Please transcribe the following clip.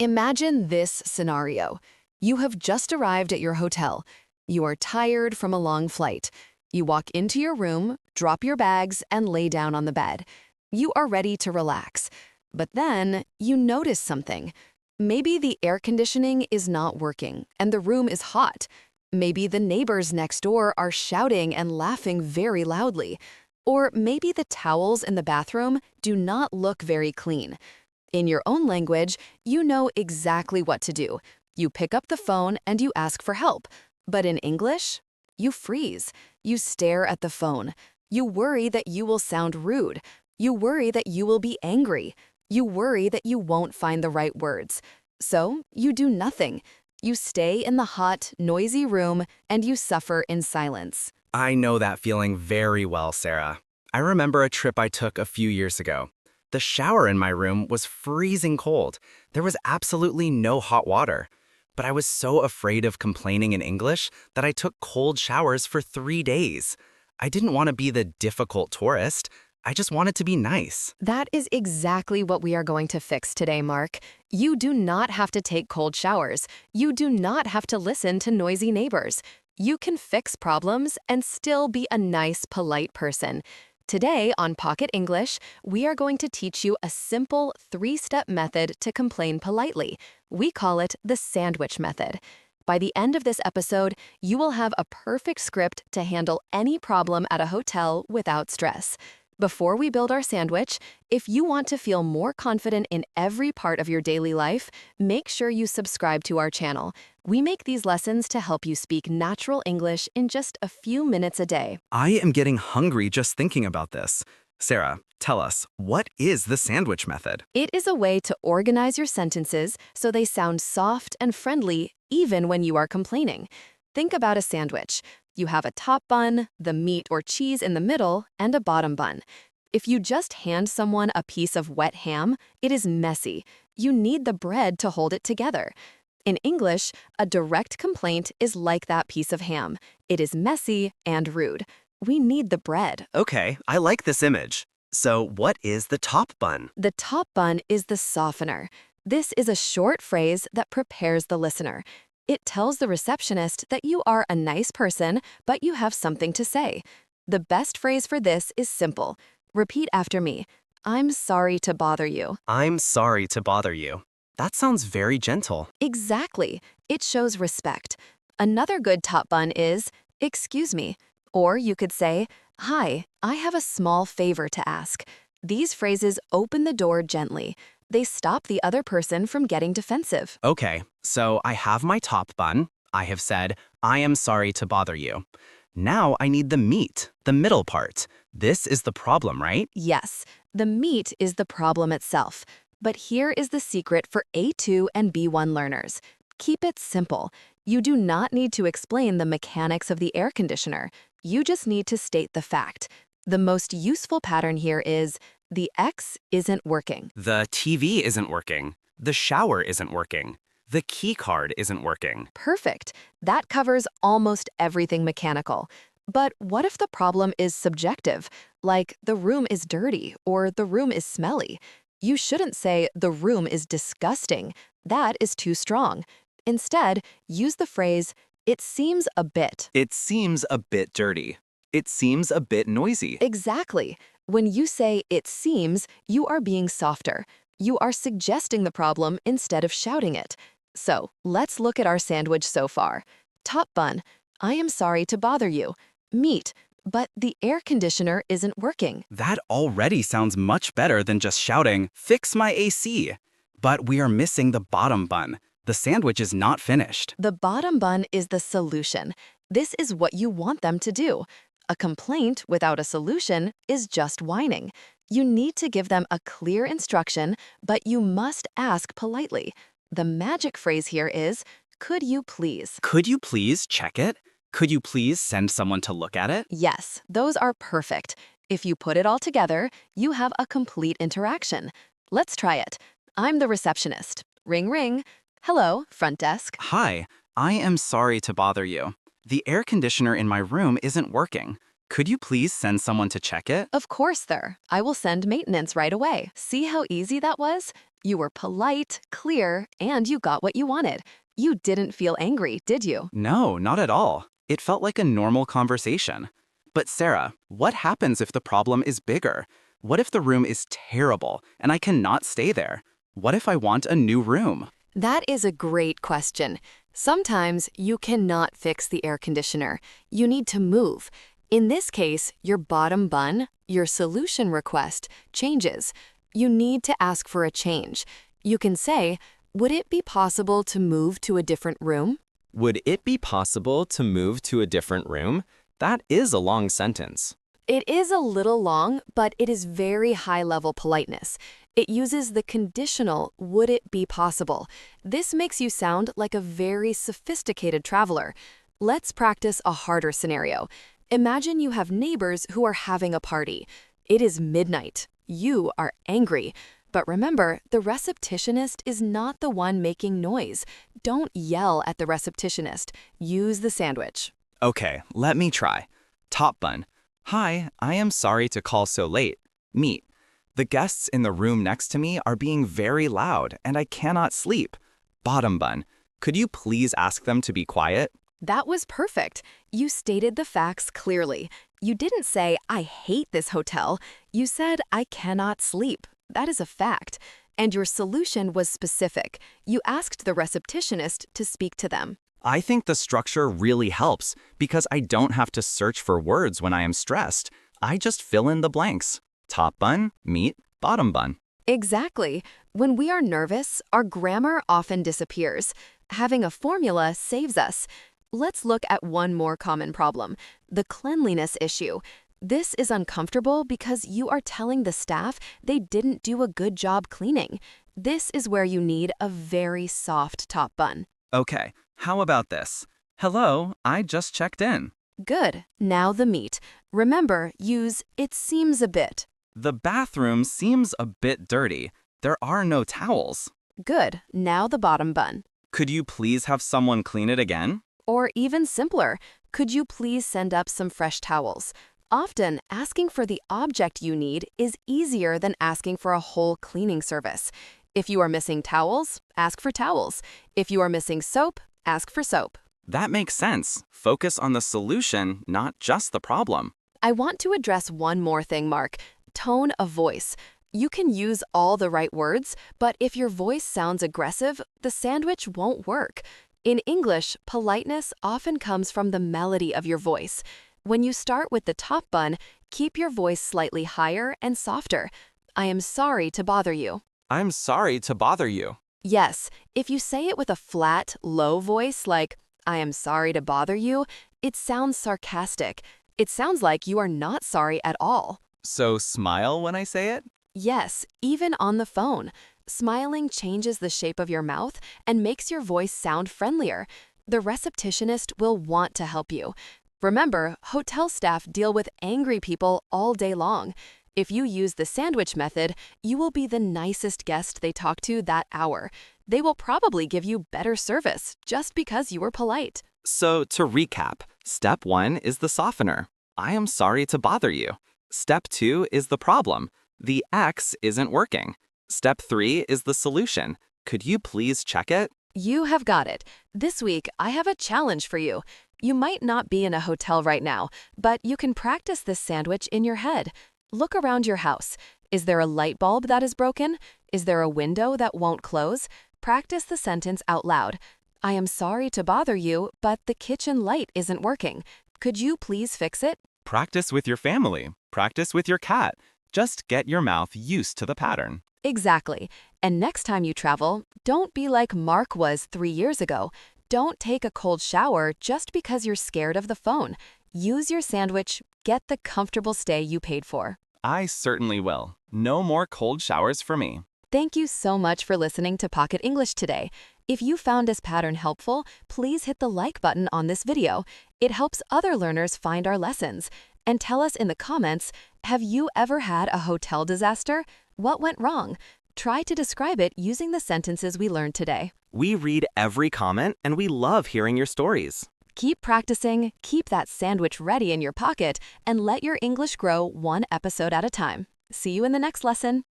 Imagine this scenario. You have just arrived at your hotel. You are tired from a long flight. You walk into your room, drop your bags, and lay down on the bed. You are ready to relax. But then you notice something. Maybe the air conditioning is not working and the room is hot. Maybe the neighbors next door are shouting and laughing very loudly. Or maybe the towels in the bathroom do not look very clean. In your own language, you know exactly what to do. You pick up the phone and you ask for help. But in English, you freeze. You stare at the phone. You worry that you will sound rude. You worry that you will be angry. You worry that you won't find the right words. So you do nothing. You stay in the hot, noisy room and you suffer in silence. I know that feeling very well, Sarah. I remember a trip I took a few years ago. The shower in my room was freezing cold. There was absolutely no hot water. But I was so afraid of complaining in English that I took cold showers for 3 days. I didn't want to be the difficult tourist. I just wanted to be nice. That is exactly what we are going to fix today, Mark. You do not have to take cold showers. You do not have to listen to noisy neighbors. You can fix problems and still be a nice, polite person. Today on Pocket English, we are going to teach you a simple 3-step method to complain politely. We call it the sandwich method. By the end of this episode, you will have a perfect script to handle any problem at a hotel without stress. Before we build our sandwich, if you want to feel more confident in every part of your daily life, make sure you subscribe to our channel. We make these lessons to help you speak natural English in just a few minutes a day. I am getting hungry just thinking about this. Sarah, tell us, what is the sandwich method? It is a way to organize your sentences so they sound soft and friendly even when you are complaining. Think about a sandwich. You have a top bun, the meat or cheese in the middle, and a bottom bun. If you just hand someone a piece of wet ham, it is messy. You need the bread to hold it together. In English, a direct complaint is like that piece of ham. It is messy and rude. We need the bread. Okay, I like this image. So what is the top bun? The top bun is the softener. This is a short phrase that prepares the listener. It tells the receptionist that you are a nice person, but you have something to say. The best phrase for this is simple. Repeat after me. I'm sorry to bother you. I'm sorry to bother you. That sounds very gentle. Exactly. It shows respect. Another good top bun is, excuse me. Or you could say, hi, I have a small favor to ask. These phrases open the door gently. They stop the other person from getting defensive. Okay, so I have my top bun. I have said, I am sorry to bother you. Now I need the meat, the middle part. This is the problem, right? Yes, the meat is the problem itself. But here is the secret for A2 and B1 learners. Keep it simple. You do not need to explain the mechanics of the air conditioner. You just need to state the fact. The most useful pattern here is, the X isn't working. The TV isn't working. The shower isn't working. The key card isn't working. Perfect. That covers almost everything mechanical. But what if the problem is subjective, like the room is dirty or the room is smelly? You shouldn't say the room is disgusting. That is too strong. Instead, use the phrase, it seems a bit. It seems a bit dirty. It seems a bit noisy. Exactly. When you say it seems, you are being softer. You are suggesting the problem instead of shouting it. So, let's look at our sandwich so far. Top bun, I am sorry to bother you. Meat, but the air conditioner isn't working. That already sounds much better than just shouting, fix my AC. But we are missing the bottom bun. The sandwich is not finished. The bottom bun is the solution. This is what you want them to do. A complaint without a solution is just whining. You need to give them a clear instruction, but you must ask politely. The magic phrase here is, could you please? Could you please check it? Could you please send someone to look at it? Yes, those are perfect. If you put it all together, you have a complete interaction. Let's try it. I'm the receptionist. Ring, ring. Hello, front desk. Hi, I am sorry to bother you. The air conditioner in my room isn't working. Could you please send someone to check it? Of course, sir. I will send maintenance right away. See how easy that was? You were polite, clear, and you got what you wanted. You didn't feel angry, did you? No, not at all. It felt like a normal conversation. But Sarah, what happens if the problem is bigger? What if the room is terrible and I cannot stay there? What if I want a new room? That is a great question. Sometimes you cannot fix the air conditioner. You need to move. In this case, your bottom bun, your solution request, changes. You need to ask for a change. You can say, would it be possible to move to a different room? Would it be possible to move to a different room? That is a long sentence. It is a little long, but it is very high-level politeness. It uses the conditional, would it be possible? This makes you sound like a very sophisticated traveler. Let's practice a harder scenario. Imagine you have neighbors who are having a party. It is midnight. You are angry. But remember, the receptionist is not the one making noise. Don't yell at the receptionist. Use the sandwich. Okay, let me try. Top bun. Hi, I am sorry to call so late. Meet. The guests in the room next to me are being very loud and I cannot sleep. Bottom bun. Could you please ask them to be quiet? That was perfect. You stated the facts clearly. You didn't say, I hate this hotel. You said, I cannot sleep. That is a fact. And your solution was specific. You asked the receptionist to speak to them. I think the structure really helps because I don't have to search for words when I am stressed. I just fill in the blanks. Top bun, meet, bottom bun. Exactly. When we are nervous, our grammar often disappears. Having a formula saves us. Let's look at one more common problem, the cleanliness issue. This is uncomfortable because you are telling the staff they didn't do a good job cleaning. This is where you need a very soft top bun. Okay, how about this? Hello, I just checked in. Good. Now the meat. Remember, use it seems a bit. The bathroom seems a bit dirty. There are no towels. Good. Now the bottom bun. Could you please have someone clean it again? Or even simpler, could you please send up some fresh towels? Often, asking for the object you need is easier than asking for a whole cleaning service. If you are missing towels, ask for towels. If you are missing soap, ask for soap. That makes sense. Focus on the solution, not just the problem. I want to address one more thing, Mark. Tone of voice. You can use all the right words, but if your voice sounds aggressive, the sandwich won't work. In English, politeness often comes from the melody of your voice. When you start with the top bun, keep your voice slightly higher and softer. I am sorry to bother you. I'm sorry to bother you. Yes, if you say it with a flat, low voice like, I am sorry to bother you, it sounds sarcastic. It sounds like you are not sorry at all. So smile when I say it? Yes, even on the phone. Smiling changes the shape of your mouth and makes your voice sound friendlier. The receptionist will want to help you. Remember, hotel staff deal with angry people all day long. If you use the sandwich method, you will be the nicest guest they talk to that hour. They will probably give you better service just because you were polite. So to recap, step 1 is the softener. I am sorry to bother you. Step 2 is the problem. The X isn't working. Step 3 is the solution. Could you please check it? You have got it. This week, I have a challenge for you. You might not be in a hotel right now, but you can practice this sandwich in your head. Look around your house. Is there a light bulb that is broken? Is there a window that won't close? Practice the sentence out loud. I am sorry to bother you, but the kitchen light isn't working. Could you please fix it? Practice with your family. Practice with your cat. Just get your mouth used to the pattern. Exactly. And next time you travel, don't be like Mark was 3 years ago. Don't take a cold shower just because you're scared of the phone. Use your sandwich. Get the comfortable stay you paid for. I certainly will. No more cold showers for me. Thank you so much for listening to Pocket English today. If you found this pattern helpful, please hit the like button on this video. It helps other learners find our lessons. And tell us in the comments, have you ever had a hotel disaster? What went wrong? Try to describe it using the sentences we learned today. We read every comment and we love hearing your stories. Keep practicing, keep that sandwich ready in your pocket, and let your English grow one episode at a time. See you in the next lesson.